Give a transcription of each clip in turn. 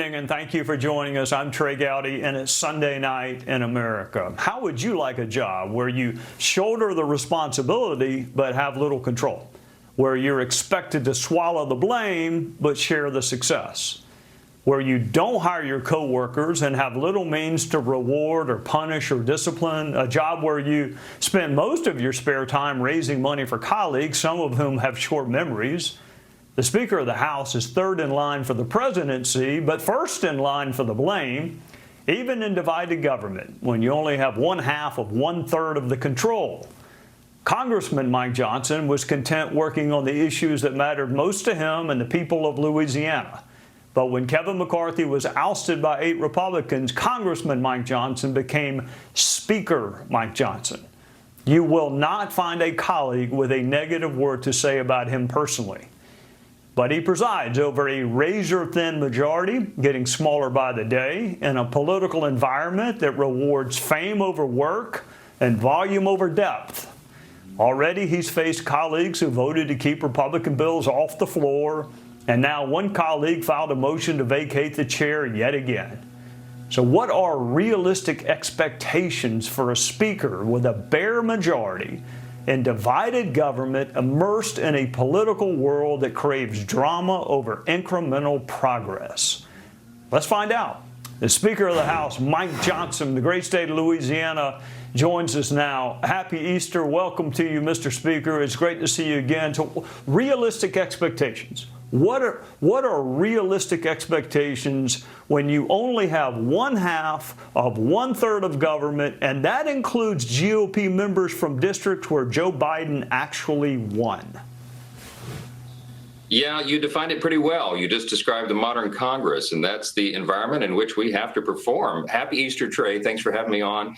evening, and thank you for joining us. I'm Trey Gowdy, and it's Sunday night in America. How would you like a job where you shoulder the responsibility but have little control? Where you're expected to swallow the blame but share the success? Where you don't hire your coworkers and have little means to reward or punish or discipline? A job where you spend most of your spare time raising money for colleagues, some of whom have short memories. The Speaker of the House is third in line for the presidency, but first in line for the blame, even in divided government, when you only have one half of 1/3 of the control. Congressman Mike Johnson was content working on the issues that mattered most to him and the people of Louisiana. But when Kevin McCarthy was ousted by 8 Republicans, Congressman Mike Johnson became Speaker Mike Johnson. You will not find a colleague with a negative word to say about him personally. But he presides over a razor-thin majority, getting smaller by the day, in a political environment that rewards fame over work and volume over depth. Already he's faced colleagues who voted to keep Republican bills off the floor, and now one colleague filed a motion to vacate the chair yet again. So what are realistic expectations for a speaker with a bare majority in divided government, immersed in a political world that craves drama over incremental progress? Let's find out. The Speaker of the House, Mike Johnson, the great state of Louisiana, joins us now. Happy Easter. Welcome to you, Mr. Speaker. It's great to see you again. So, realistic expectations. What are realistic expectations when you only have one half of 1/3 of government, and that includes GOP members from districts where Joe Biden actually won? Yeah, you defined it pretty well. You just described the modern Congress, and that's the environment in which we have to perform. Happy Easter, Trey. Thanks for having me on.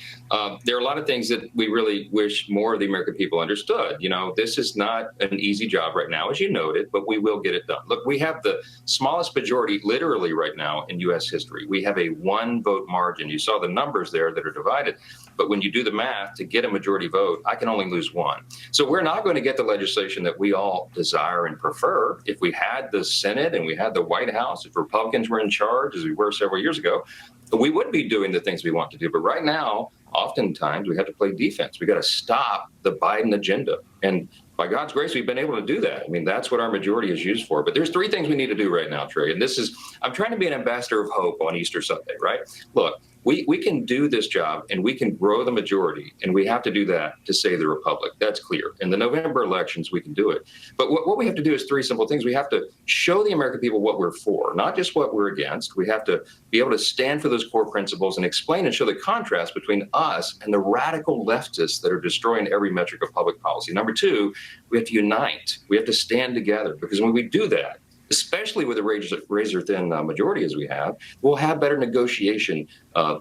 There are a lot of things that we really wish more of the American people understood. You know, this is not an easy job right now, as you noted, but we will get it done. Look, we have the smallest majority literally right now in U.S. history. We have a 1-vote margin. You saw the numbers there that are divided. But when you do the math to get a majority vote, I can only lose 1. So we're not going to get the legislation that we all desire and prefer. If we had the Senate and we had the White House, if Republicans were in charge, as we were several years ago, we would be doing the things we want to do. But right now, oftentimes, we have to play defense. We got to stop the Biden agenda. And by God's grace, we've been able to do that. I mean, that's what our majority is used for. But there's 3 things we need to do right now, Trey. And this is, I'm trying to be an ambassador of hope on Easter Sunday, right? Look, we can do this job and we can grow the majority, and we have to do that to save the republic. That's clear. In the November elections, we can do it. But what we have to do is 3 simple things. We have to show the American people what we're for, not just what we're against. We have to be able to stand for those core principles and explain and show the contrast between us and the radical leftists that are destroying every metric of public policy. Number 2, we have to unite. We have to stand together, because when we do that, especially with a razor-thin majority as we have, we'll have better negotiation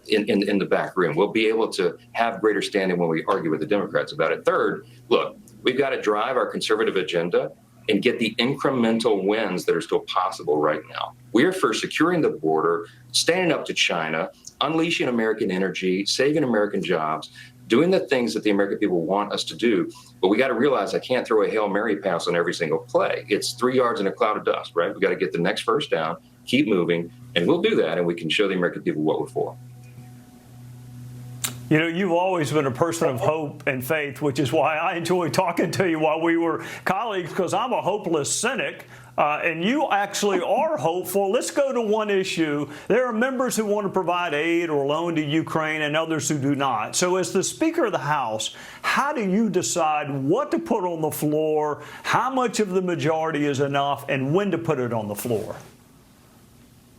in the back room. We'll be able to have greater standing when we argue with the Democrats about it. Third, look, we've got to drive our conservative agenda and get the incremental wins that are still possible right now. We're for securing the border, standing up to China, unleashing American energy, saving American jobs, doing the things that the American people want us to do. But we got to realize I can't throw a Hail Mary pass on every single play. It's 3 yards in a cloud of dust, right? We got to get the next first down, keep moving, and we'll do that, and we can show the American people what we're for. You know, you've always been a person of hope and faith, which is why I enjoy talking to you while we were colleagues, because I'm a hopeless cynic. And you actually are hopeful. Let's go to one issue. There are members who want to provide aid or loan to Ukraine and others who do not. So as the Speaker of the House, how do you decide what to put on the floor, how much of the majority is enough, and when to put it on the floor?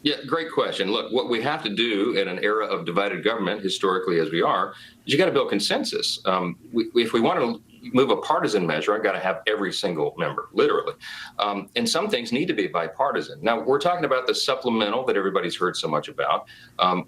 Yeah, great question. Look, what we have to do in an era of divided government, historically as we are, is you got to build consensus. If we want to move a partisan measure, I've got to have every single member, literally. And some things need to be bipartisan. Now, we're talking about the supplemental that everybody's heard so much about,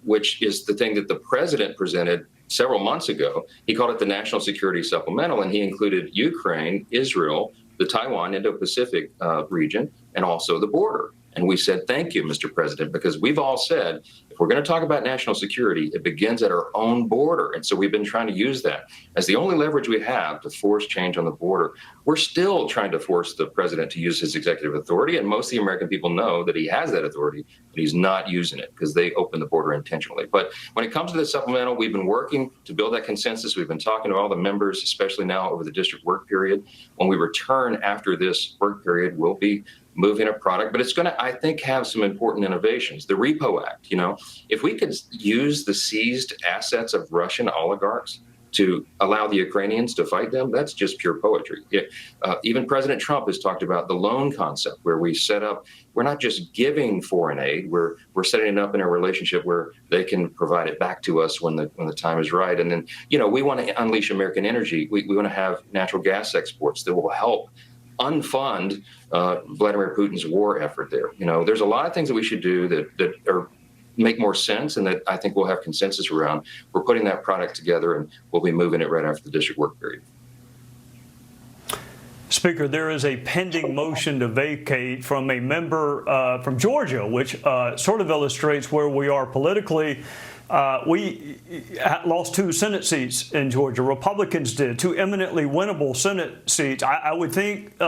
which is the thing that the president presented several months ago. He called it the National Security Supplemental, and he included Ukraine, Israel, the Taiwan Indo-Pacific region, and also the border. And we said, thank you, Mr. President, because we've all said, if we're going to talk about national security, it begins at our own border. And so we've been trying to use that as the only leverage we have to force change on the border. We're still trying to force the president to use his executive authority. And most of the American people know that he has that authority, but he's not using it because they opened the border intentionally. But when it comes to the supplemental, we've been working to build that consensus. We've been talking to all the members, especially now over the district work period. When we return after this work period, we'll be moving a product, but it's going to, I think, have some important innovations. The Repo Act, if we could use the seized assets of Russian oligarchs to allow the Ukrainians to fight them, that's just pure poetry. Even President Trump has talked about the loan concept, where we set up, we're not just giving foreign aid, we're setting it up in a relationship where they can provide it back to us when the time is right. And then, we want to unleash American energy. We want to have natural gas exports that will help unfund Vladimir Putin's war effort there. There's a lot of things that we should do that make more sense and that I think we'll have consensus around. We're putting that product together and we'll be moving it right after the district work period. Speaker, there is a pending motion to vacate from a member from Georgia, which sort of illustrates where we are politically. We lost 2 Senate seats in Georgia. Republicans did, 2 eminently winnable Senate seats. I would think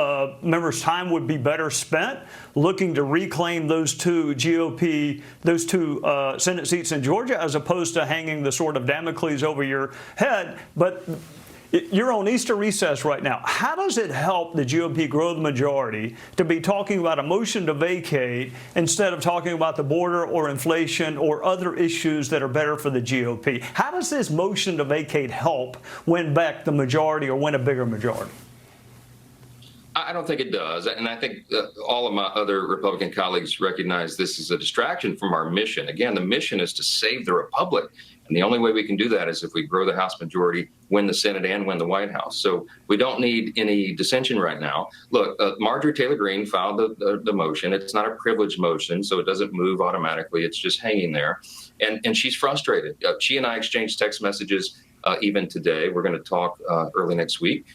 members' time would be better spent looking to reclaim those 2 Senate seats in Georgia, as opposed to hanging the sword of Damocles over your head. But you're on Easter recess right now. How does it help the GOP grow the majority to be talking about a motion to vacate instead of talking about the border or inflation or other issues that are better for the GOP? How does this motion to vacate help win back the majority or win a bigger majority? I don't think it does. And I think all of my other Republican colleagues recognize this is a distraction from our mission. Again, the mission is to save the republic. And the only way we can do that is if we grow the House majority, win the Senate, and win the White House. So we don't need any dissension right now. Look, Marjorie Taylor Greene filed the motion. It's not a privileged motion, so it doesn't move automatically. It's just hanging there. And she's frustrated. She and I exchanged text messages even today. We're going to talk early next week.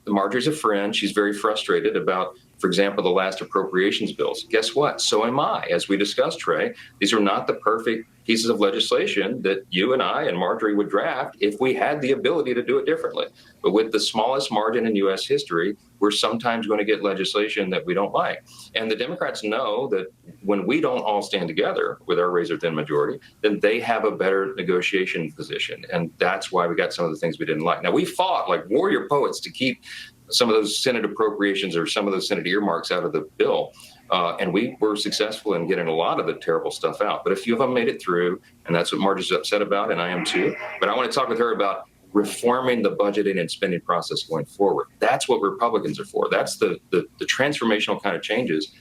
Marjorie's a friend. She's very frustrated about, for example, the last appropriations bills. Guess what? So am I. As we discussed, Trey, these are not the perfect pieces of legislation that you and I and Marjorie would draft if we had the ability to do it differently. But with the smallest margin in U.S. history, we're sometimes going to get legislation that we don't like. And the Democrats know that when we don't all stand together with our razor-thin majority, then they have a better negotiation position. And that's why we got some of the things we didn't like. Now, we fought like warrior poets to keep some of those Senate appropriations or some of those Senate earmarks out of the bill. And we were successful in getting a lot of the terrible stuff out. But a few of them made it through, and that's what Marjorie's upset about, and I am too. But I want to talk with her about reforming the budgeting and spending process going forward. That's what Republicans are for. That's the transformational kind of changes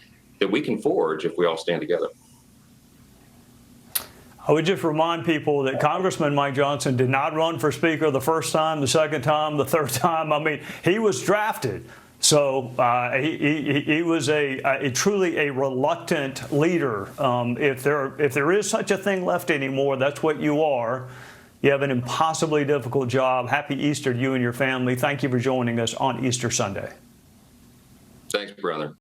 that we can forge if we all stand together. I would just remind people that Congressman Mike Johnson did not run for Speaker the first time, the second time, the third time. I mean, he was drafted. So he was truly a reluctant leader. If there is such a thing left anymore, that's what you are. You have an impossibly difficult job. Happy Easter to you and your family. Thank you for joining us on Easter Sunday. Thanks, brother.